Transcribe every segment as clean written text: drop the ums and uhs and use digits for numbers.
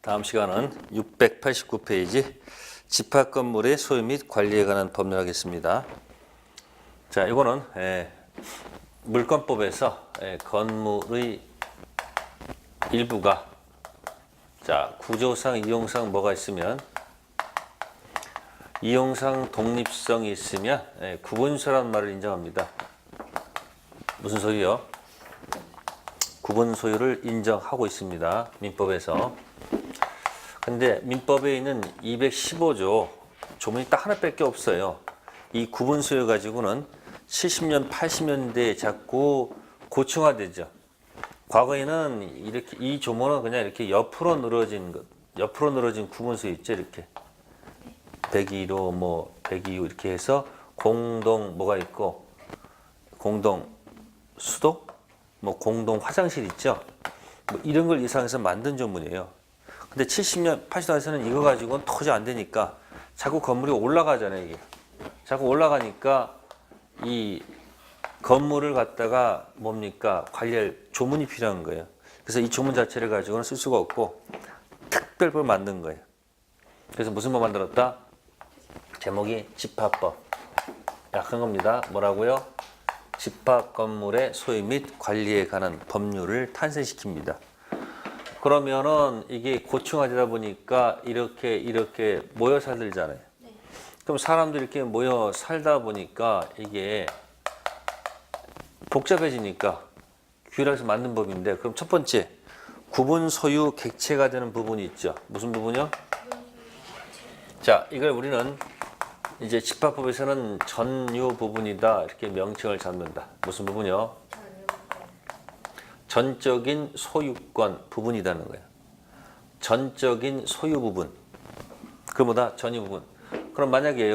다음 시간은 689페이지 집합건물의 소유 및 관리에 관한 법률 하겠습니다. 자, 이거는 물건법에서 건물의 일부가 자 구조상, 이용상 뭐가 있으면 이용상 독립성이 있으면 구분소란 말을 인정합니다. 무슨 소리요? 구분 소유를 인정하고 있습니다. 민법에서. 근데 민법에 있는 215조 조문이 딱 하나밖에 없어요. 이 구분 소유 가지고는 70년, 80년대에 자꾸 고층화되죠. 과거에는 이렇게 이 조문은 그냥 이렇게 옆으로 늘어진 것, 옆으로 늘어진 구분 소유 있죠, 이렇게 102로 뭐 102호 이렇게 해서 공동 뭐가 있고 공동 수도, 뭐 공동 화장실 있죠. 뭐 이런 걸 이상해서 만든 조문이에요. 근데 70년, 80년에서는 이거 가지고는 도저히 안 되니까 자꾸 건물이 올라가잖아요, 이게. 자꾸 올라가니까 이 건물을 갖다가 뭡니까? 관리할 조문이 필요한 거예요. 그래서 이 조문 자체를 가지고는 쓸 수가 없고 특별법을 만든 거예요. 그래서 무슨 법 만들었다? 제목이 집합법. 약한 겁니다. 뭐라고요? 집합 건물의 소유 및 관리에 관한 법률을 탄생시킵니다. 그러면은 이게 고층화되다 보니까 이렇게 모여 살들잖아요. 네. 그럼 사람들이 이렇게 모여 살다 보니까 이게 복잡해지니까 규율해서 만든 법인데, 그럼 첫 번째 구분 소유 객체가 되는 부분이 있죠. 무슨 부분이요? 자, 이걸 우리는 이제 집합법에서는 전유 부분이다 이렇게 명칭을 잡는다. 무슨 부분이요? 전적인 소유권 부분이라는 거예요. 전적인 소유 부분. 그보다 전유 부분. 그럼 만약에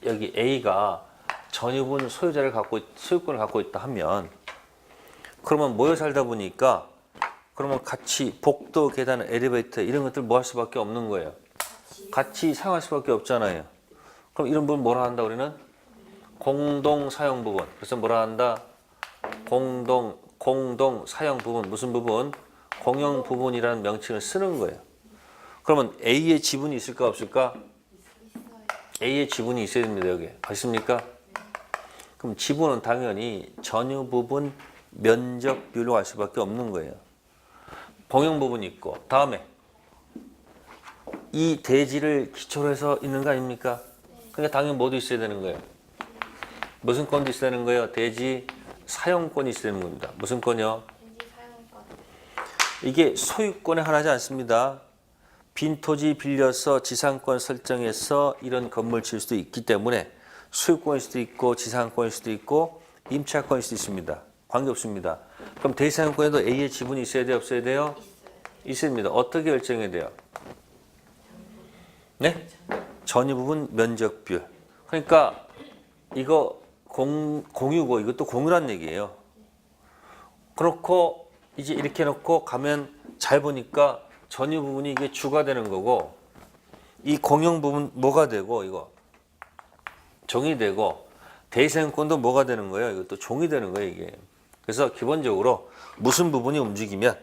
여기 A가 전유 부분 소유권을 갖고 있다 하면, 그러면 모여 살다 보니까 그러면 같이 복도, 계단, 엘리베이터 이런 것들 뭐 할 수밖에 없는 거예요. 같이 사용할 수밖에 없잖아요. 그럼 이런 부분 뭐라 한다 우리는? 공동 사용 부분. 그래서 뭐라 한다? 공동 사용 부분. 무슨 부분? 공용 부분이라는 명칭을 쓰는 거예요. 그러면 A의 지분이 있을까 없을까? A의 지분이 있어야 됩니다. 여기. 있습니까? 그럼 지분은 당연히 전유 부분 면적 비율로 갈 수밖에 없는 거예요. 공용 부분이 있고, 다음에 이 대지를 기초로 해서 있는 거 아닙니까? 그러니까 당연히 뭐도 있어야 되는 거예요. 무슨 건도 있어야 되는 거예요? 대지 사용권이 있어야 되는 겁니다. 무슨 건이요? 대지 사용권. 이게 소유권의 하나지 않습니다. 빈 토지 빌려서 지상권 설정해서 이런 건물 지을 수도 있기 때문에 소유권일 수도 있고 지상권일 수도 있고 임차권일 수도 있습니다. 관계없습니다. 그럼 대지 사용권에도 A의 지분이 있어야 돼요? 없어야 돼요? 있습니다. 어떻게 결정해야 돼요? 네? 전유 부분 면적 비율. 그러니까 이거 공유고 이것도 공유란 얘기예요. 그렇고 이제 이렇게 놓고 가면 잘 보니까 전유 부분이 이게 주가 되는 거고, 이 공용 부분 뭐가 되고, 이거 종이 되고, 대지사용권도 뭐가 되는 거예요? 이것도 종이 되는 거예요, 이게. 그래서 기본적으로 무슨 부분이 움직이면,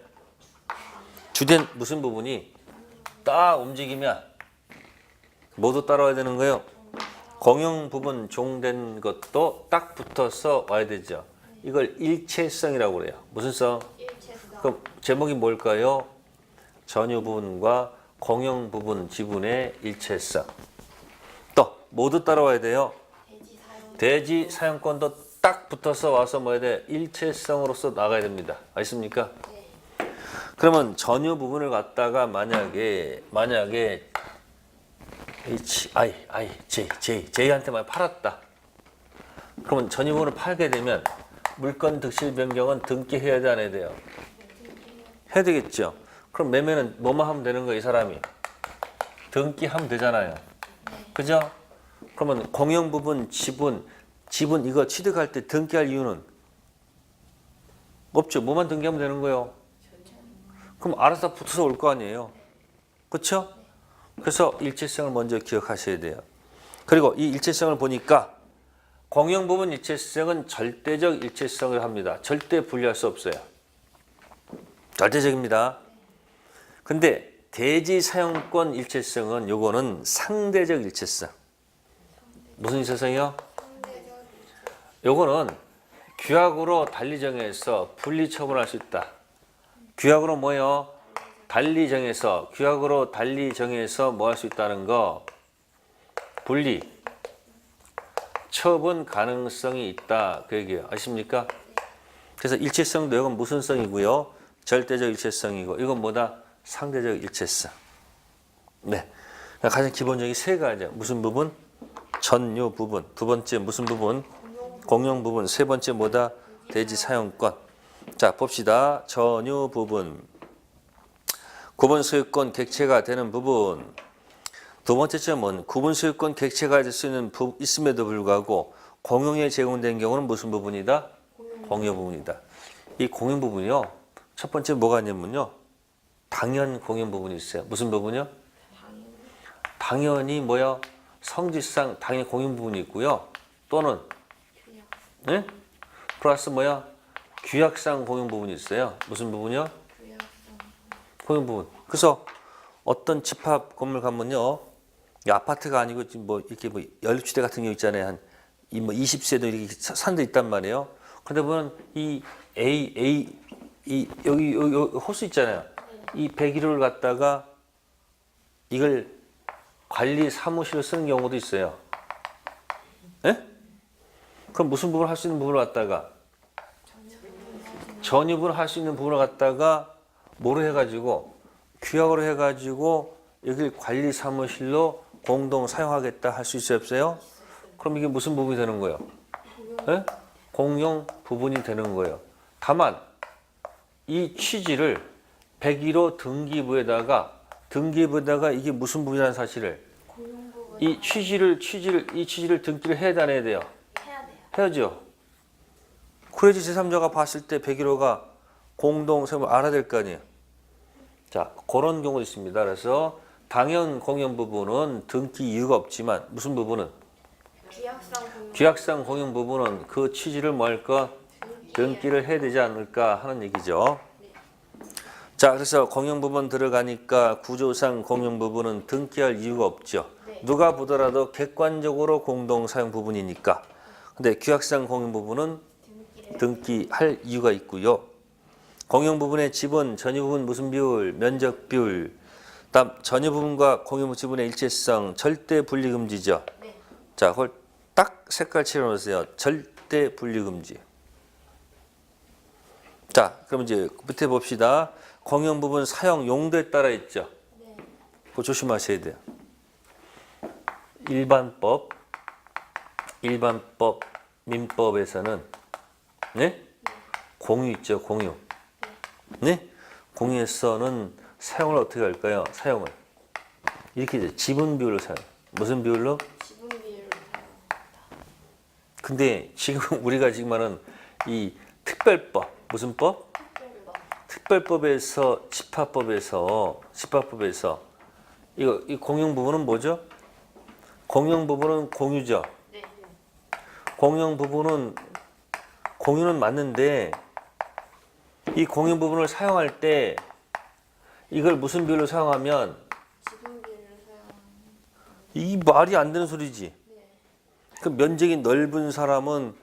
주된 무슨 부분이 딱 움직이면 모두 따라와야 되는 거예요. 공용 부분 종된 것도 딱 붙어서 와야 되죠. 이걸 일체성이라고 그래요. 무슨 성? 일체성. 그럼 제목이 뭘까요? 전유 부분과 공용 부분 지분의 일체성. 또 모두 따라와야 돼요. 대지 사용권도 딱 붙어서 와서 뭐 해야 돼? 일체성으로서 나가야 됩니다. 아십니까? 네. 그러면 전유 부분을 갖다가 만약에 J한테만 팔았다. 그러면 전유 부분을 팔게 되면 물건 득실 변경은 등기해야 돼, 안 해야 돼요? 해야 되겠죠. 그럼 매매는 뭐만 하면 되는 거예요, 이 사람이? 등기하면 되잖아요. 그죠? 그러면 공용 부분 지분 이거 취득할 때 등기할 이유는 없죠. 뭐만 등기하면 되는 거예요. 그럼 알아서 붙어서 올 거 아니에요. 그렇죠? 그래서 일체성을 먼저 기억하셔야 돼요. 그리고 이 일체성을 보니까 공용 부분 일체성은 절대적 일체성을 합니다. 절대 분리할 수 없어요. 절대적입니다. 근데 대지 사용권 일체성은 요거는 상대적 일체성. 무슨 일체성이요? 요거는 규약으로 달리 정해서 분리 처분할 수 있다. 규약으로 뭐요? 달리 정해서 규약으로 달리 정해서 뭐 할 수 있다는 거. 분리 처분 가능성이 있다. 그 얘기예요. 아십니까? 그래서 일체성도 이건 무슨 성이고요? 절대적 일체성이고 이건 뭐다? 상대적 일체성. 네. 가장 기본적인 세 가지. 무슨 부분? 전유 부분. 두 번째 무슨 부분? 공용 부분. 세 번째 뭐다? 대지 사용권. 자, 봅시다. 전유 부분. 구분 소유권 객체가 되는 부분. 두 번째 점은 구분 소유권 객체가 될 수 있음에도 불구하고 공용에 제공된 경우는 무슨 부분이다? 공용 부분이다. 이 공용 부분이요. 첫 번째 뭐가 있냐면요. 당연 공용 부분이 있어요. 무슨 부분이요? 당연히 뭐요? 성질상 당연 공용 부분이 있고요. 또는 네? 플러스 뭐야? 규약상 공용 부분이 있어요. 무슨 부분이요? 공용 부분. 그래서 어떤 집합 건물 가면요. 이 아파트가 아니고 지금 뭐 이렇게 뭐 연립주택 같은 경우 있잖아요. 한 뭐 20세도 이렇게 산데 있단 말이에요. 그런데 보면 이 여기 호수 있잖아요. 이 101호를 갖다가 이걸 관리 사무실로 쓰는 경우도 있어요. 예? 그럼 무슨 부분을 할 수 있는 부분을 갖다가 전유분을 할 수 있는 부분을 갖다가 뭐로 해가지고 규약으로 해가지고 여길 관리 사무실로 공동 사용하겠다 할 수 있어요, 없어요? 그럼 이게 무슨 부분이 되는 거예요? 예? 공용 부분이 되는 거예요. 다만 이 취지를 101호 등기부에다가 이게 무슨 부분이라는 사실을 이 취지를 등기를 해야 안 해야 돼요? 해야죠. 그래야지 제3자가 봤을 때 101호가 공동 사용을 알아야 될 거 아니에요. 자, 그런 경우도 있습니다. 그래서 당연 공용 부분은 등기 이유가 없지만 무슨 부분은? 규약상 공용 부분은 그 취지를 뭐 할까? 등기를 해야 되지 않을까 하는 얘기죠. 자, 그래서 공용 부분 들어가니까 구조상 공용 부분은 등기할 이유가 없죠. 누가 보더라도 객관적으로 공동 사용 부분이니까. 근데 규약상 공용 부분은 등기할 이유가 있고요. 공용 부분의 지분, 전유 부분 무슨 비율, 면적 비율. 다음 전유 부분과 공용 지분의 일체성, 절대 분리 금지죠. 자, 그걸 딱 색깔 칠해 놓으세요. 절대 분리 금지. 자, 그럼 이제 밑에 봅시다. 공용 부분 사용 용도에 따라 있죠. 그거 조심하셔야 돼요. 일반법, 민법에서는 네? 공유 있죠, 공유. 네? 공유에서는 사용을 어떻게 할까요? 사용을 이렇게 이제 지분 비율로 사용. 무슨 비율로? 지분 비율로 근데 지금 우리가 지금 하는 이 특별법 무슨 법? 특별법에서 집합법에서 이 공용 부분은 뭐죠? 공용 부분은 공유죠. 네. 공용 부분은 공유는 맞는데 이 공용 부분을 사용할 때 이걸 무슨 비율로 사용하면 지분 비율로 사용. 이 말이 안 되는 소리지. 그 면적이 넓은 사람은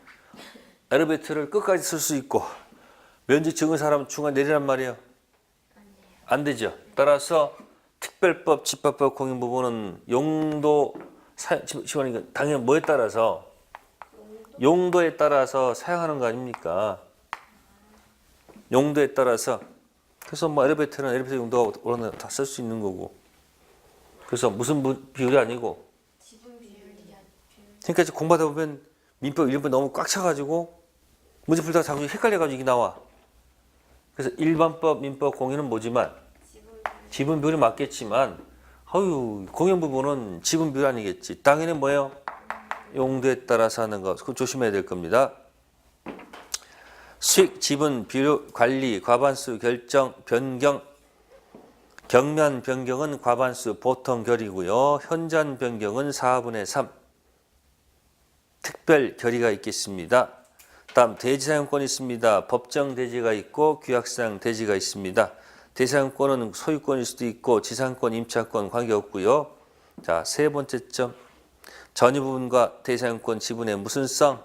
엘리베이터를 끝까지 쓸 수 있고 면적 적은 사람은 중간 내리란 말이에요. 안 되죠. 따라서 특별법, 집합법 공용 부분은 용도 지원이니까 당연히 뭐에 따라서 용도에 따라서 사용하는 거 아닙니까? 용도에 따라서. 그래서 뭐 엘리베이터 용도가 원하는 다 쓸 수 있는 거고. 그래서 무슨 비율이 아니고. 지분 비율이 그러니까 이제 공부하다 보면 민법, 일법 너무 꽉 차가지고 문제 풀다가 자꾸 헷갈려가지고 이게 나와. 그래서 일반법, 민법, 공유는 뭐지만 지분 비율이 맞겠지만 공용 부분은 지분 비율 아니겠지. 당연히 뭐예요? 용도에 따라서 하는 거. 그거 조심해야 될 겁니다. 수익, 지분, 비율, 관리, 과반수, 결정, 변경. 경면 변경은 과반수 보통 결이고요. 현저한 변경은 4분의 3. 특별 결의가 있겠습니다. 다음 대지 사용권이 있습니다. 법정 대지가 있고 규약상 대지가 있습니다. 대상권은 소유권일 수도 있고 지상권, 임차권 관계없고요. 자, 세 번째 점. 전유 부분과 대상권 지분의 무슨 성?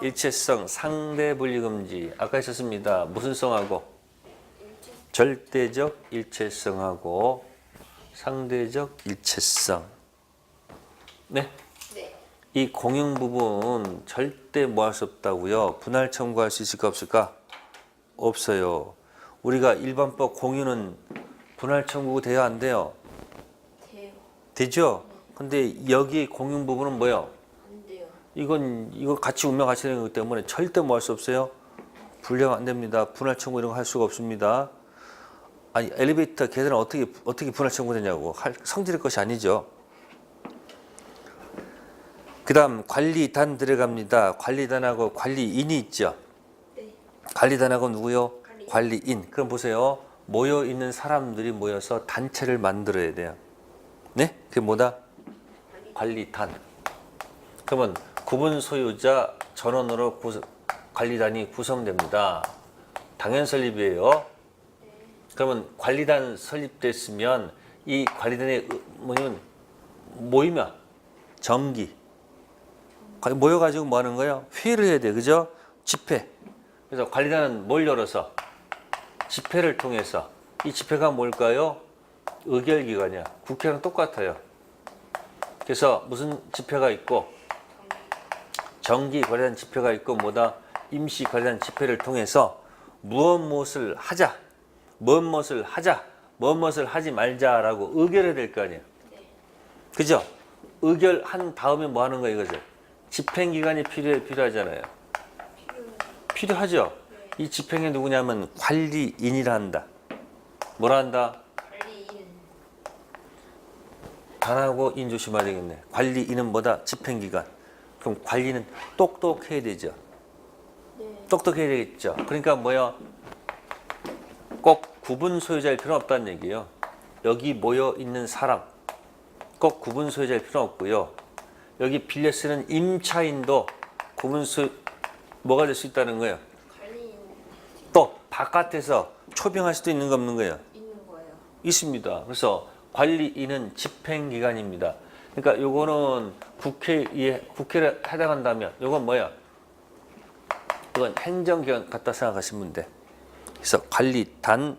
일체성, 상대 분리 금지. 아까 했었습니다. 무슨 성하고? 절대적 일체성하고 상대적 일체성. 네. 네. 이 공용 부분 절대 뭐 할 수 없다고요. 분할 청구할 수 있을까 없을까? 없어요. 우리가 일반법 공유는 분할 청구 돼야 안 돼요? 돼요. 되죠? 근데 여기 공용 부분은 뭐예요? 안 돼요. 이거 같이 운명 같이 되는 거기 때문에 절대 뭐 할 수 없어요? 분리하면 안 됩니다. 분할 청구 이런 거 할 수가 없습니다. 아니 엘리베이터 계단은 어떻게 분할 청구되냐고. 성질의 것이 아니죠. 그 다음 관리단 들어갑니다. 관리단하고 관리인이 있죠. 네. 관리단하고 누구요? 관리인. 그럼 보세요. 모여 있는 사람들이 모여서 단체를 만들어야 돼요. 네? 그게 뭐다? 관리단. 그러면 구분 소유자 전원으로 관리단이 구성됩니다. 당연 설립이에요. 그러면 관리단 설립됐으면 이 관리단의 뭐냐면 모이면 정기 모여가지고 뭐 하는 거예요? 회의를 해야 돼. 그죠? 집회. 그래서 관리단은 뭘 열어서? 집회를 통해서. 이 집회가 뭘까요? 의결기관이야. 국회랑 똑같아요. 그래서 무슨 집회가 있고 정기 관리단 집회가 있고 뭐다? 임시 관리단 집회를 통해서 무엇을 하자. 무엇을 하자. 무엇을 하지 말자라고 의결해야 될 거 아니에요. 그죠? 의결한 다음에 뭐 하는 거예요, 이것을? 집행기관이 필요하잖아요. 필요하죠? 이 집행이 누구냐면 관리인이라 한다. 뭐라 한다? 관리인. 단하고 인 조심해야 되겠네. 관리인은 뭐다? 집행기관. 그럼 관리는 똑똑해야 되죠. 네. 똑똑해야 되겠죠. 그러니까 뭐야? 꼭 구분 소유자일 필요는 없다는 얘기예요. 여기 모여 있는 사람 꼭 구분 소유자일 필요는 없고요. 여기 빌려 쓰는 임차인도 구분 소유 뭐가 될 수 있다는 거예요. 관리인 또 바깥에서 초빙할 수도 있는 거 없는 거예요. 있는 거예요. 있습니다. 그래서 관리인은 집행기관입니다. 그러니까 요거는 국회를 해당한다면 요건 뭐야? 이건 행정기관 같다 생각하시면 돼. 그래서 관리단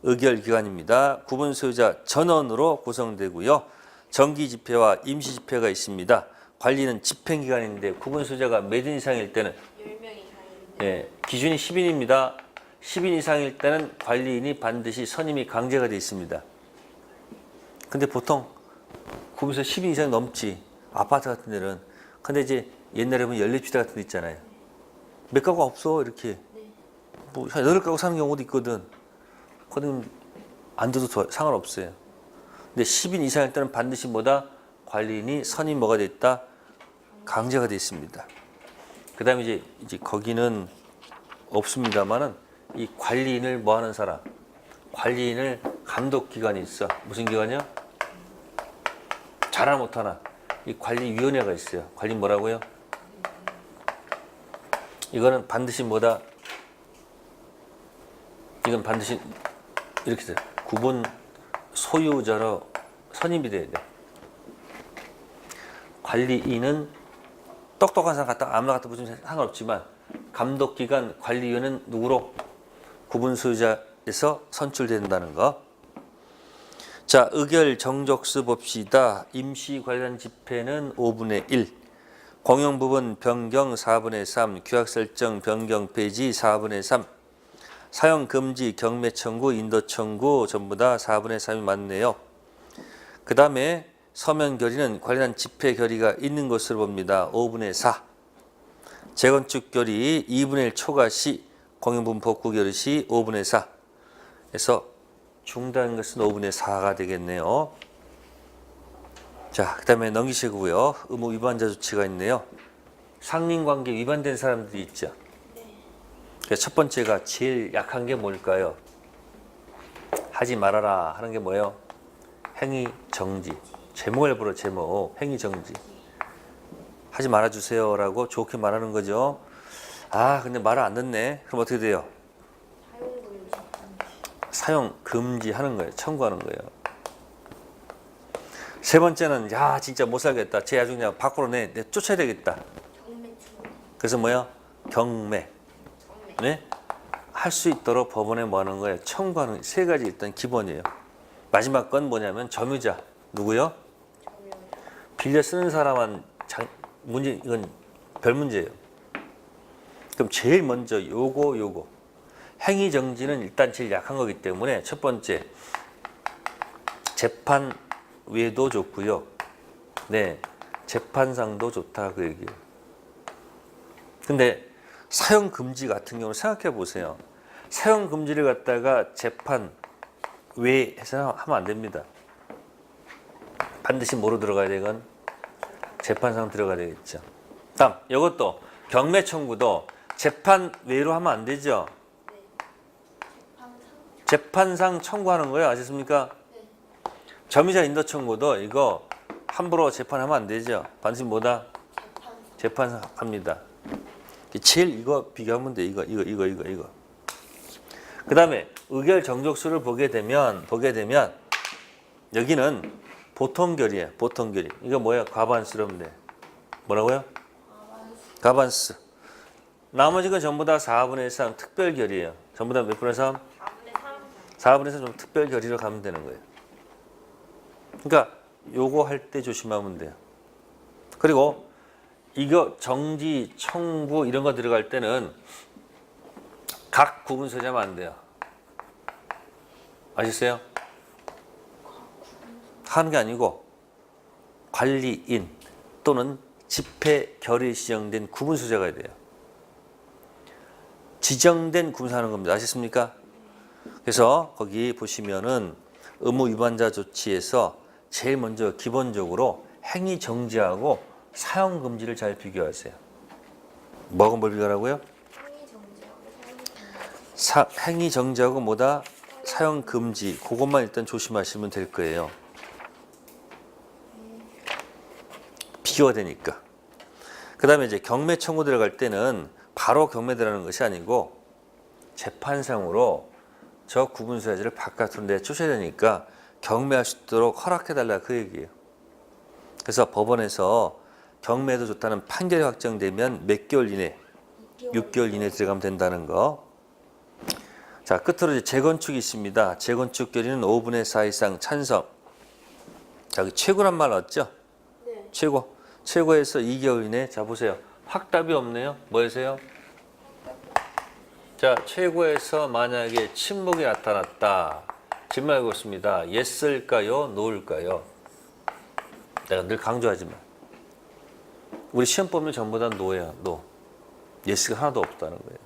의결기관입니다. 구분 소유자 전원으로 구성되고요. 정기 집회와 임시 집회가 있습니다. 관리는 집행기관인데 구분 소유자가 몇 인 이상일 때는 10명 이상인데. 예, 기준이 10인입니다. 10인 이상일 때는 관리인이 반드시 선임이 강제가 되어 있습니다. 근데 보통 구분소 10인 이상 넘지. 아파트 같은 데는. 근데 이제 옛날에 보면 연립주택 같은 데 있잖아요. 몇 가구가 없어 이렇게. 뭐 8가구 사는 경우도 있거든. 그건 안 돼도 상관없어요. 근데 10인 이상일 때는 반드시 뭐다? 관리인이 선임 뭐가 돼 있다? 강제가 돼 있습니다. 그 다음에 이제 거기는 없습니다만은 이 관리인을 뭐 하는 사람? 관리인을 감독기관이 있어. 무슨 기관이요? 잘하나 못하나? 이 관리위원회가 있어요. 관리 뭐라고요? 이거는 반드시 뭐다? 이건 반드시 이렇게 돼요. 구분 소유자로 선임이 돼야 돼. 관리인은 똑똑한 사람 갖다 아무나 갖다 붙이면 상관없지만 감독기관 관리위원은 누구로? 구분 소유자에서 선출된다는 거. 자, 의결 정족수 봅시다. 임시 관련 집회는 5분의 1. 공용 부분 변경 4분의 3. 규약 설정 변경 폐지 4분의 3. 사용 금지, 경매 청구, 인도 청구 전부 다 4분의 3이 맞네요. 그 다음에 서면 결의는 관련한 집회 결의가 있는 것으로 봅니다. 5분의 4. 재건축 결의 2분의 1 초과 시, 공용부분 복구 결의 시 5분의 4. 그래서 중단한 것은 5분의 4가 되겠네요. 자, 그 다음에 넘기시고요. 의무 위반자 조치가 있네요. 상린관계 위반된 사람들이 있죠. 첫 번째가 제일 약한 게 뭘까요? 하지 말아라 하는 게 뭐예요? 행위 정지. 제목을 보러 제목. 행위 정지. 하지 말아주세요라고 좋게 말하는 거죠. 아, 근데 말을 안 듣네. 그럼 어떻게 돼요? 사용 금지하는 거예요. 청구하는 거예요. 세 번째는 야 진짜 못 살겠다. 쟤 아주 그냥 밖으로 내 쫓아야 되겠다. 경매충. 그래서 뭐야? 경매. 경매. 네? 할 수 있도록 법원에 뭐 하는 거예요? 청구하는 세 가지 일단 기본이에요. 마지막 건 뭐냐면 점유자. 누구요? 점유자. 빌려 쓰는 사람은 문제 이건 별 문제예요. 그럼 제일 먼저 요거 행위 정지는 일단 제일 약한 거기 때문에 첫 번째 재판 외도 좋고요. 네, 재판상도 좋다 그 얘기예요. 근데 사용 금지 같은 경우는 생각해 보세요. 사용 금지를 갖다가 재판 외에서 하면 안 됩니다. 반드시 뭐로 들어가야 되건 재판상 들어가야 되겠죠. 다음 이것도 경매 청구도 재판 외로 하면 안 되죠. 네. 재판상 청구하는 거예요. 아셨습니까? 네. 점유자 인도 청구도 이거 함부로 재판하면 안 되죠. 반드시 뭐다? 재판. 재판상 합니다. 제일 이거 비교하면 돼. 이거. 그 다음에 의결 정족수를 보게 되면 여기는 보통결이에요. 보통결이. 이거 뭐야? 과반수라면 돼. 뭐라고요? 과반수. 나머지 건 전부 다 4분의 3 특별결이에요. 전부 다 몇 분의 3? 4분의 3. 4분의 3 좀 특별결의로 가면 되는 거예요. 그러니까 요거 할 때 조심하면 돼요. 그리고 이거 정지, 청구 이런 거 들어갈 때는 각 구분소지하면 안 돼요. 아셨어요? 하는 게 아니고 관리인 또는 집회 결의 지정된 구분소재가 돼요. 지정된 구분하는 겁니다. 아셨습니까? 그래서 거기 보시면은 의무 위반자 조치에서 제일 먼저 기본적으로 행위 정지하고 사용 금지를 잘 비교하세요. 뭐하고 뭘 비교하라고요? 행위 정지하고 행위 정지하고 뭐다? 사용 금지. 그것만 일단 조심하시면 될 거예요. 비교가 되니까. 그 다음에 이제 경매 청구 들어갈 때는 바로 경매 들어가는 것이 아니고 재판상으로 저 구분소유자를 바깥으로 내쫓아야 되니까 경매할 수 있도록 허락해달라 그 얘기예요. 그래서 법원에서 경매도 좋다는 판결이 확정되면 몇 개월 이내, 6개월 이내 들어가면 된다는 거. 자, 끝으로 이제 재건축이 있습니다. 재건축 결의는 5분의 4 이상 찬성. 자, 여기 최고란 말 없죠? 네. 최고. 최고에서 2개월 이내. 자, 보세요. 확답이 없네요. 뭐였어요? 자, 최고에서 만약에 침묵이 나타났다. 질문하고 있습니다. yes일까요? no일까요? 내가 늘 강조하지만 우리 시험 보면 전부 다 no예요. no. yes가 하나도 없다는 거예요.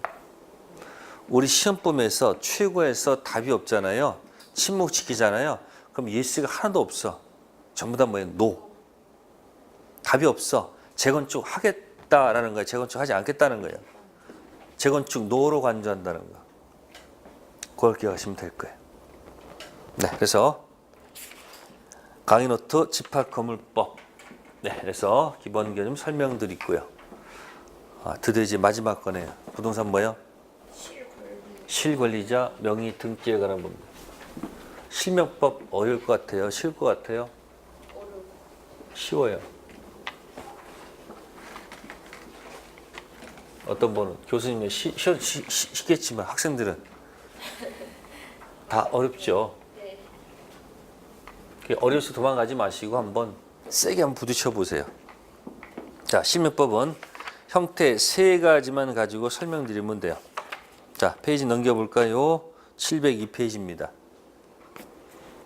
우리 시험 보면서 최고에서 답이 없잖아요. 침묵 지키잖아요. 그럼 yes가 하나도 없어. 전부 다 뭐예요? no. 답이 없어. 재건축 하겠다라는 거예요. 재건축 하지 않겠다는 거예요. 재건축 no로 간주한다는 거. 그걸 기억하시면 될 거예요. 네, 그래서 강의 노트 집합건물법. 네, 그래서 기본 개념 설명드리고요. 드디어 이제 마지막 거네요. 부동산 뭐예요? 실권리자 명의 등기에 관한 법입니다. 실명법 어려울 것 같아요? 쉬울 것 같아요? 쉬워요. 어떤 분은 교수님이 쉽겠지만 학생들은 다 어렵죠. 어려서 도망가지 마시고 한번 세게 한번 부딪혀 보세요. 자, 실명법은 형태 세 가지만 가지고 설명드리면 돼요. 자, 페이지 넘겨볼까요? 702페이지입니다.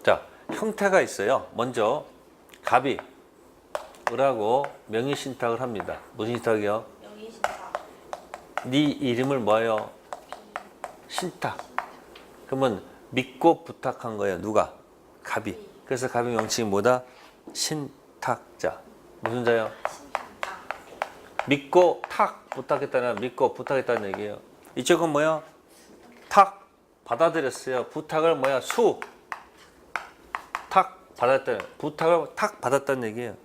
자, 형태가 있어요. 먼저 갑이 을하고 명의신탁을 합니다. 무슨 신탁이요? 명의신탁. 네 이름을 뭐예요? 신탁. 그러면 믿고 부탁한 거예요. 누가? 갑이. 그래서 갑의 명칭이 뭐다? 신탁자. 무슨 자요? 신탁. 믿고 탁 부탁했다는 믿고 부탁했다는 얘기예요. 이쪽은 뭐야? 탁 받아들였어요. 부탁을 뭐야? 탁 받았다는 부탁을 탁 받았다는 얘기예요.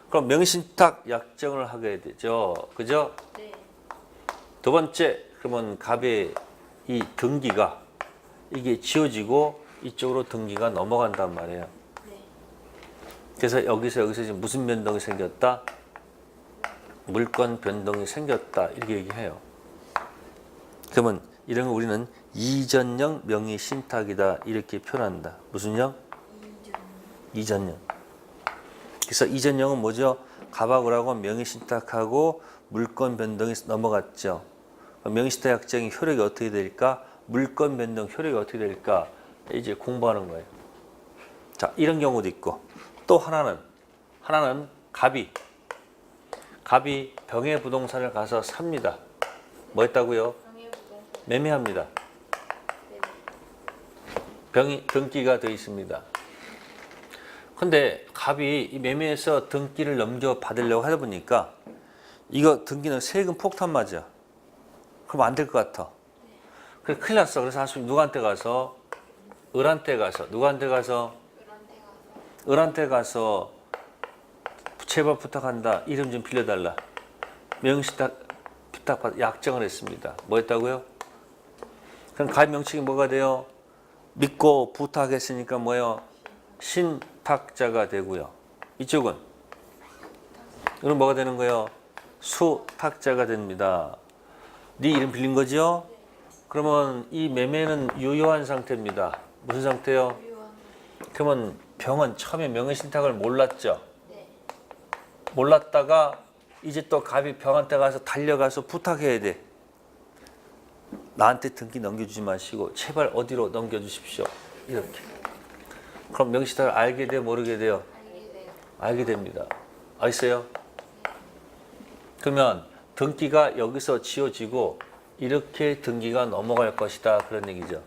그럼 명의신탁 약정을 하게 되죠. 그죠? 네. 두 번째, 그러면 갑의 이 등기가 이게 지워지고 이쪽으로 등기가 넘어간단 말이에요. 네. 그래서 여기서 지금 무슨 변동이 생겼다? 물권 변동이 생겼다. 이렇게 얘기해요. 그러면 이런 거 우리는 이전형 명의 신탁이다. 이렇게 표현한다. 무슨 형? 이전형. 그래서 이전형은 뭐죠? 갑하고라고 명의 신탁하고 물권 변동이 넘어갔죠. 명의 신탁 약정의 효력이 어떻게 될까? 물권 변동 효력이 어떻게 될까? 이제 공부하는 거예요. 자, 이런 경우도 있고 또 하나는 갑이 병의 부동산을 가서 삽니다. 뭐 했다고요? 매매합니다. 병이 등기가 되어 있습니다. 근데 갑이 이 매매에서 등기를 넘겨받으려고 하다 보니까 이거 등기는 세금 폭탄 맞아. 그럼 안 될 것 같아. 그래서 큰일 났어. 그래서 사실 누구한테 가서? 을한테 가서. 누구한테 가서? 을한테 가서 제발 부탁한다. 이름 좀 빌려달라. 명의신탁 부탁받아 약정을 했습니다. 뭐 했다고요? 그럼 가입 명칭이 뭐가 돼요? 믿고 부탁했으니까 뭐예요? 신탁자가 되고요. 이쪽은 이건 뭐가 되는 거예요? 수탁자가 됩니다. 네 이름 빌린 거죠? 그러면 이 매매는 유효한 상태입니다. 무슨 상태요? 그러면 병은 처음에 명의신탁을 몰랐죠? 몰랐다가 이제 또 갑이 병한테 가서 달려가서 부탁해야 돼. 나한테 등기 넘겨주지 마시고 제발 어디로 넘겨주십시오. 이렇게. 그럼 명의신탁을 알게 돼요? 모르게 돼요? 알게 됩니다. 알겠어요? 그러면 등기가 여기서 지워지고 이렇게 등기가 넘어갈 것이다. 그런 얘기죠.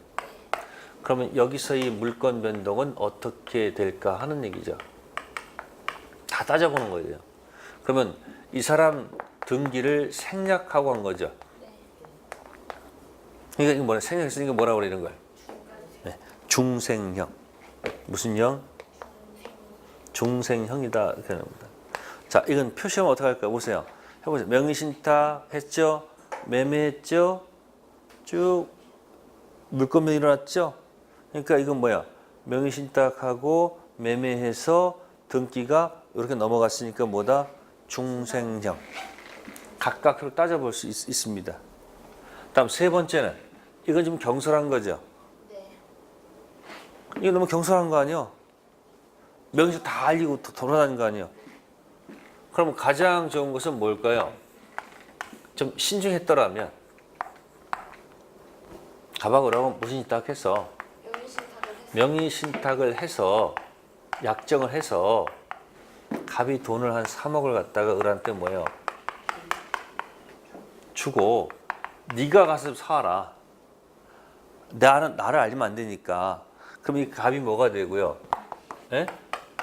그러면 여기서 이 물권 변동은 어떻게 될까 하는 얘기죠. 다 따져보는 거예요. 그러면 이 사람 등기를 생략하고 한 거죠. 그러니까 이거 뭐냐? 생략했으니까 뭐라고 그래 이런 거예요? 네. 중생형. 무슨 형? 중생형이다. 이렇게 하는 겁니다. 자, 이건 표시하면 어떻게 할까요? 보세요. 해보세요. 명의신탁 했죠? 매매했죠? 쭉 물권변이 일어났죠? 그러니까 이건 뭐야? 명의신탁하고 매매해서 등기가 이렇게 넘어갔으니까 뭐다? 중생형. 각각 그렇게 따져볼 수 있습니다. 다음 세 번째는 이건 좀 경솔한 거죠? 이거 너무 경솔한 거 아니에요? 명의신 다 알리고 돌아다니는 거 아니에요? 그러면 가장 좋은 것은 뭘까요? 좀 신중했더라면 갑하고라고 무슨 신탁해서 명의신탁을 해서 약정을 해서 갑이 돈을 한 3억을 갖다가 을한테 뭐예요? 주고 네가 가서 사라. 나를 알리면 안 되니까. 그럼 이 갑이 뭐가 되고요? 예?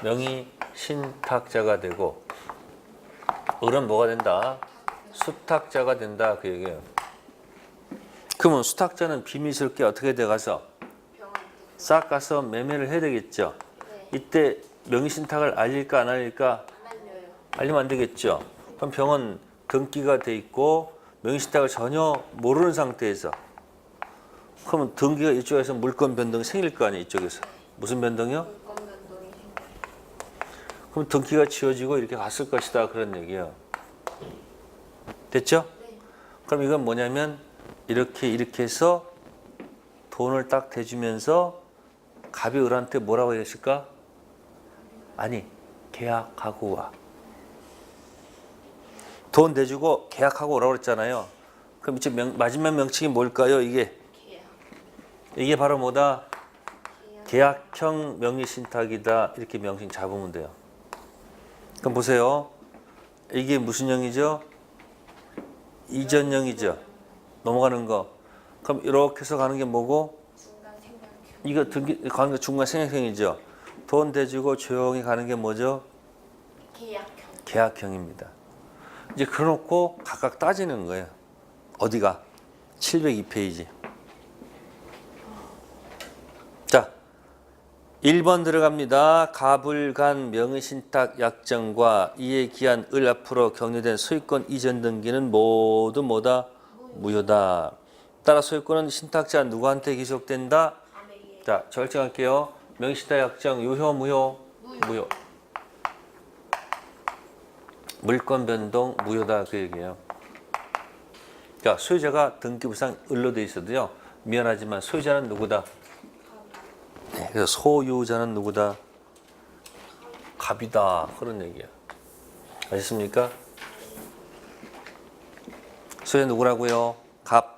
명의신탁자가 되고 을은 뭐가 된다? 수탁자가 된다. 그 얘기예요. 그러면 수탁자는 비밀스럽게 어떻게 돼가서 싹 가서 매매를 해야 되겠죠. 이때 명의신탁을 알릴까 안 알릴까? 알리면 안 되겠죠. 그럼 병은 등기가 돼 있고 명의신탁을 전혀 모르는 상태에서 그러면 등기가 이쪽에서 물권 변동이 생길 거 아니에요. 이쪽에서. 무슨 변동이요? 그럼 등기가 지워지고 이렇게 갔을 것이다. 그런 얘기예요. 됐죠? 그럼 이건 뭐냐면 이렇게 해서 돈을 딱 대주면서 갑이 을한테 뭐라고 했을까? 아니, 계약하고 와. 돈 대주고 계약하고 오라고 그랬잖아요. 그럼 이제 마지막 명칭이 뭘까요? 이게 바로 뭐다? 계약형 명의신탁이다. 이렇게 명칭 잡으면 돼요. 그럼 보세요. 이게 무슨 형이죠? 이전형이죠. 넘어가는 거. 그럼 이렇게 해서 가는 게 뭐고? 이거 가는 게 중간 생략형이죠. 돈 대주고 조용히 가는 게 뭐죠? 계약형입니다. 이제 그래놓고 각각 따지는 거예요. 어디가? 702페이지. 자, 1번 들어갑니다. 가불간 명의신탁 약정과 이에 기한 을 앞으로 격려된 소유권 이전 등기는 모두 뭐다? 무효다. 따라 소유권은 신탁자 누구한테 기속된다? 자, 결정할게요. 명시타 약정 유효 무효? 무효. 물권 변동 무효다 그 얘기예요. 자, 소유자가 등기부상 을로 돼 있어도요. 미안하지만 소유자는 누구다? 네, 그래서 소유자는 누구다? 갑이다. 그런 얘기야. 아셨습니까? 소유자 누구라고요? 갑.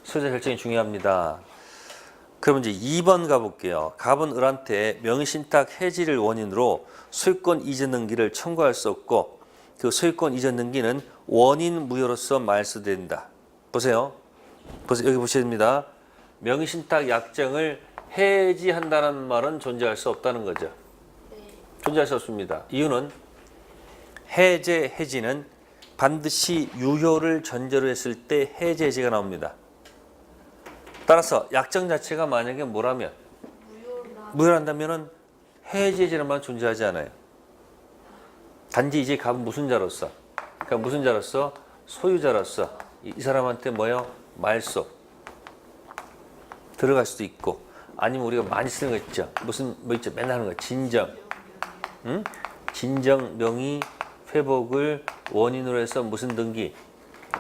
소유자 결정이 중요합니다. 그럼 이제 2번 가볼게요. 갑은 을한테 명의신탁 해지를 원인으로 소유권 이전 등기를 청구할 수 없고 그 소유권 이전 등기는 원인 무효로서 말소된다. 보세요. 여기 보셔야 됩니다. 명의신탁 약정을 해지한다는 말은 존재할 수 없다는 거죠. 존재할 수 없습니다. 이유는 해지는 반드시 유효를 전제로 했을 때 해제가 나옵니다. 따라서 약정 자체가 만약에 뭐라면 무효한다면은 해제라는 말 존재하지 않아요. 단지 이제 갑은 무슨 자로서? 그러니까 무슨 자로서? 소유자로서 이 사람한테 뭐요? 말소 들어갈 수도 있고 아니면 우리가 많이 쓰는 거 있죠. 무슨 뭐 있죠? 맨날 하는 거 진정. 응? 진정 명의 회복을 원인으로 해서 무슨 등기?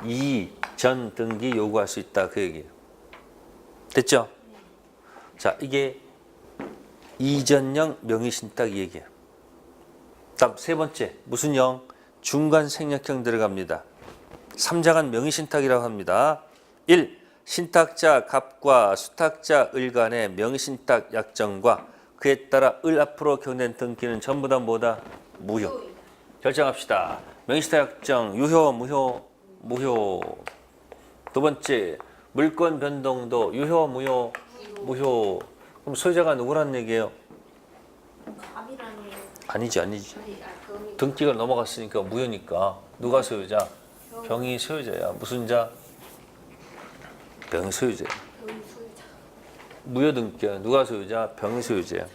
이전 등기 요구할 수 있다 그 얘기예요. 됐죠? 자, 이게 이전형 명의신탁 이 얘기예요. 다음 세 번째 무슨 형? 중간 생략형 들어갑니다. 3자간 명의신탁이라고 합니다. 1. 신탁자 갑과 수탁자 을 간의 명의신탁 약정과 그에 따라 을 앞으로 경된 등기는 전부 다 뭐다? 무효. 결정합시다. 명의신탁 약정 유효 무효? 무효. 두 번째 물권 변동도 유효 무효? 무효. 그럼 소유자가 누구라는 얘기예요? 갑이라는 아니지. 등기가 넘어갔으니까 무효니까 누가 소유자? 병이 소유자야. 무슨 자? 병이 소유자야. 무효 등기야. 누가 소유자? 병이 소유자야.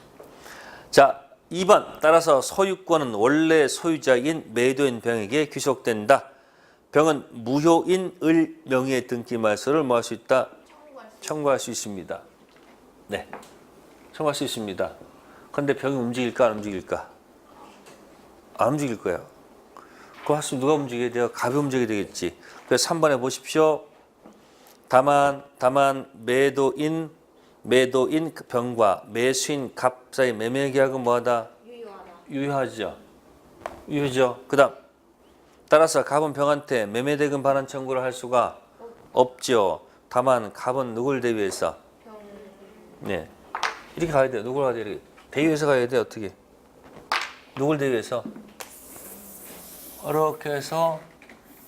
자, 2번 따라서 소유권은 원래 소유자인 매도인 병에게 귀속된다. 병은 무효인 을 명의의 등기 말소를 뭐 할 수 있다? 청구할 수 있습니다. 네, 청구할 수 있습니다. 그런데 병이 움직일까 안 움직일까? 안 움직일 거예요. 그거 할수 누가 움직여야 돼요? 갑이 움직여야 되겠지. 그래서 3번에 보십시오. 다만 매도인 병과 매수인 갑 사이 매매 계약은 뭐하다? 유효하죠. 그다음 따라서 갑은 병한테 매매 대금 반환 청구를 할 수가 없죠. 다만 갑은 누굴 대위해서? 네, 이렇게 가야 돼요. 누굴 가야 돼요? 대위해서 가야 돼요. 어떻게? 누굴 대위해서? 이렇게 해서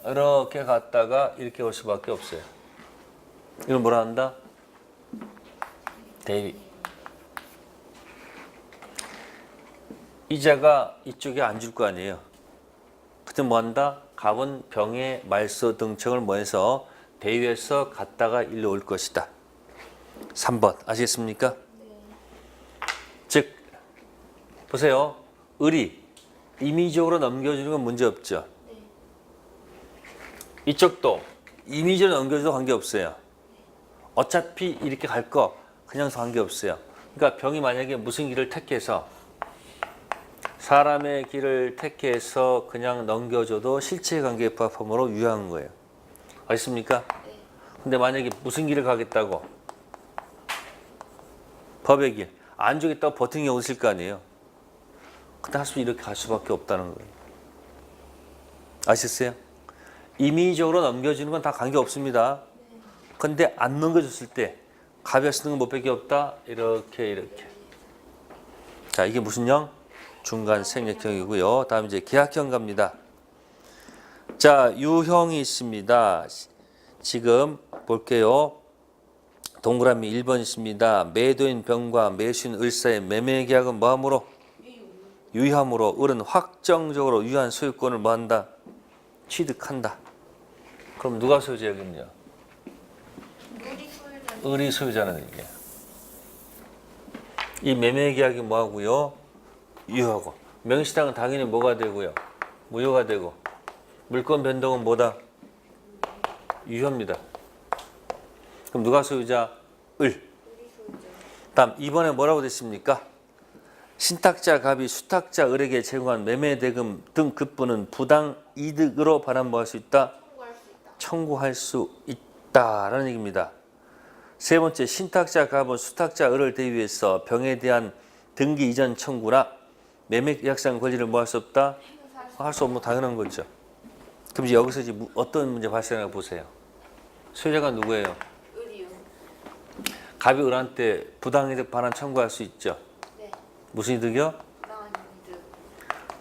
이렇게 갔다가 이렇게 올 수밖에 없어요. 이걸 뭐라 한다? 대위. 이자가 이쪽에 안 줄 거 아니에요. 그때 뭐 한다? 갑은 병의 말소 등청을 뭐 해서 대위해서 갔다가 일로 올 것이다. 3번 아시겠습니까? 즉 보세요. 을이 임의적으로 넘겨주는 건 문제 없죠. 이쪽도 임의적으로 넘겨줘도 관계없어요. 어차피 이렇게 갈 거 그냥 관계없어요. 그러니까 병이 만약에 무슨 길을 택해서 사람의 길을 택해서 그냥 넘겨줘도 실체관계 부합함으로 유효한 거예요. 아셨습니까? 근데 만약에 무슨 길을 가겠다고 법의 길 안 주겠다고 버티는 경우 있을 거 아니에요. 근데 할 수 이렇게 갈 수밖에 없다는 거예요. 아셨어요? 임의적으로 넘겨주는 건 다 관계없습니다. 근데 안 넘겨줬을 때 갑이 쓰는 건 못 밖에 없다. 이렇게. 자, 이게 무슨 형? 중간 생략형이고요. 다음 이제 계약형 갑니다. 자, 유형이 있습니다. 지금 볼게요. 동그라미 1번 있습니다. 매도인 병과 매수인 을 사이의 매매 계약은 뭐함으로? 유효함으로. 을은 확정적으로 유효한 소유권을 뭐한다? 취득한다. 그럼 누가 소유자겠냐? 을이 소유자는 얘기야. 이 매매 계약이 뭐하고요? 유효하고. 명의신탁은 당연히 뭐가 되고요? 무효가 되고. 물권 변동은 뭐다? 유효입니다. 그럼 누가 소유자? 을. 다음 2번에 뭐라고 됐습니까? 신탁자 갑이 수탁자 을에게 제공한 매매 대금 등 급부는 부당 이득으로 반환할 수 있다. 청구할 수 있다라는 얘기입니다. 세 번째, 신탁자 갑은 수탁자 을을 대위해서 병에 대한 등기 이전 청구나 매매 계약상 권리를 뭐 할 수 없다? 할 수 없는 당연한 거죠. 그럼 이제 여기서 이제 어떤 문제 발생하나 보세요. 소유자가 누구예요? 을이요. 갑이 을한테 부당이득 반환 청구할 수 있죠. 네. 무슨 이득이요? 부당한 이득.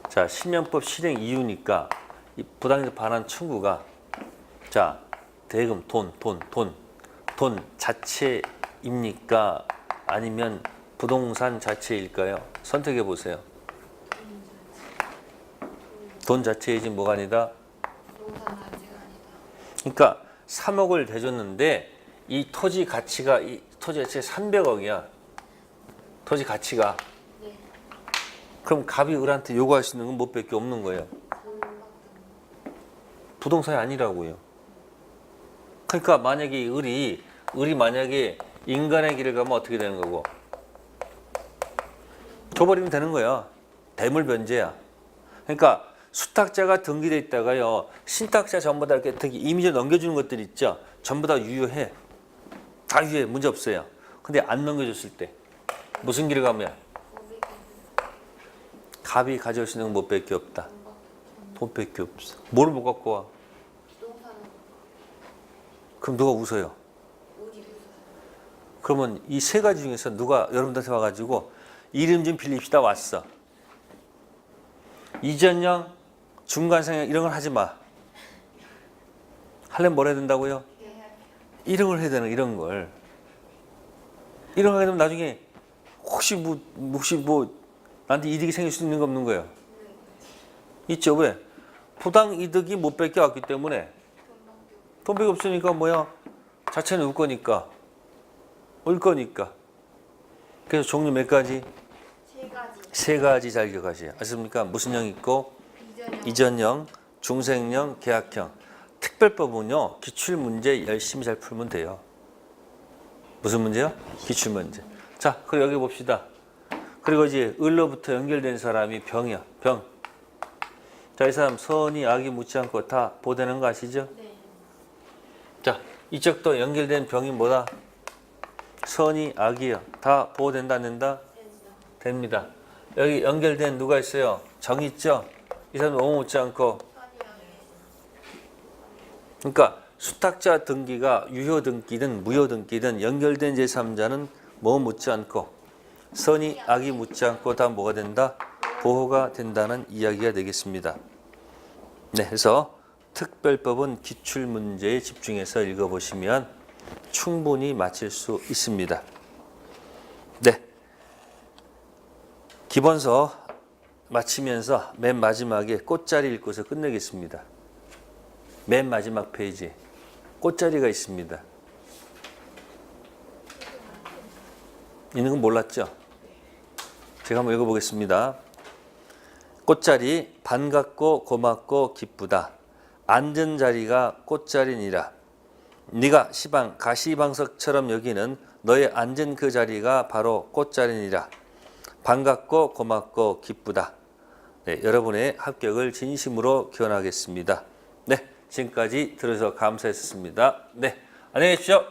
자, 실명법 실행 이유니까 이 부당이득 반환 청구가 자, 대금 돈 자체입니까? 아니면 부동산 자체일까요? 선택해 보세요. 돈 자체이지 뭐가 아니다? 부동산 자체가 아니다. 그러니까 3억을 대줬는데 이 토지 가치가 이 토지 자체 300억이야. 토지 가치가. 네. 그럼 갑이 을한테 요구할 수 있는 건 뭐 밖에 없는 거예요. 부동산이 아니라고요. 그러니까 만약에 이 을이 만약에 인간의 길을 가면 어떻게 되는 거고? 줘버리면 되는 거야. 대물 변제야. 그러니까 수탁자가 등기돼 있다가요, 신탁자 전부 다 이렇게 등기 이미지 넘겨주는 것들 있죠. 전부 다 유효해. 다 유효해. 문제 없어요. 근데 안 넘겨줬을 때 무슨 길을 가면 갑이 가져올 수 있는 건 뭐 밖에 없다. 돈 밖에 없어. 뭘 못 갖고 와? 부동산은 그럼 누가 웃어요? 어디 부서? 그러면 이 세 가지 중에서 누가 여러분들한테 와가지고 이름 좀 빌립시다 왔어. 이전형, 중간상형 이런 걸 하지 마. 하려면 뭘 해야 된다고요? 이름을 해야 되는 이런 걸. 이런 거 하게 되면 나중에 혹시 뭐 나한테 이득이 생길 수 있는 거 없는 거예요? 있죠. 왜? 부당 이득이 못 뺏겨왔기 때문에 돈밖에 없으니까 뭐야? 자체는 울 거니까. 올 거니까. 그래서 종류 몇 가지? 세 가지. 세 가지 잘 기억하세요. 아십니까? 무슨 형 있고? 이전형, 중생형, 계약형. 특별법은요, 기출문제 열심히 잘 풀면 돼요. 무슨 문제요? 기출문제. 자, 그리고 여기 봅시다. 그리고 이제 을로부터 연결된 사람이 병이야. 병. 자, 이 사람 선이 악이 묻지 않고 다 보되는 거 아시죠? 네. 자, 이쪽도 연결된 병이 뭐다? 선이 악이요. 다 보호된다, 안 된다? 됩니다. 여기 연결된 누가 있어요? 정 있죠? 이 사람 너무 묻지 않고. 그러니까 수탁자 등기가 유효 등기든 무효 등기든 연결된 제3자는 뭐 묻지 않고 선이 악이 묻지 않고 다 뭐가 된다? 보호가 된다는 이야기가 되겠습니다. 네, 그래서 특별법은 기출문제에 집중해서 읽어보시면 충분히 맞힐 수 있습니다. 네, 기본서 마치면서 맨 마지막에 꽃자리 읽고서 끝내겠습니다. 맨 마지막 페이지 꽃자리가 있습니다. 있는 건 몰랐죠? 제가 한번 읽어보겠습니다. 꽃자리 반갑고 고맙고 기쁘다. 앉은 자리가 꽃자리니라. 네가 시방 가시방석처럼 여기는 너의 앉은 그 자리가 바로 꽃자리니라. 반갑고 고맙고 기쁘다. 네, 여러분의 합격을 진심으로 기원하겠습니다. 네, 지금까지 들어서 감사했습니다. 네, 안녕히 계십시오.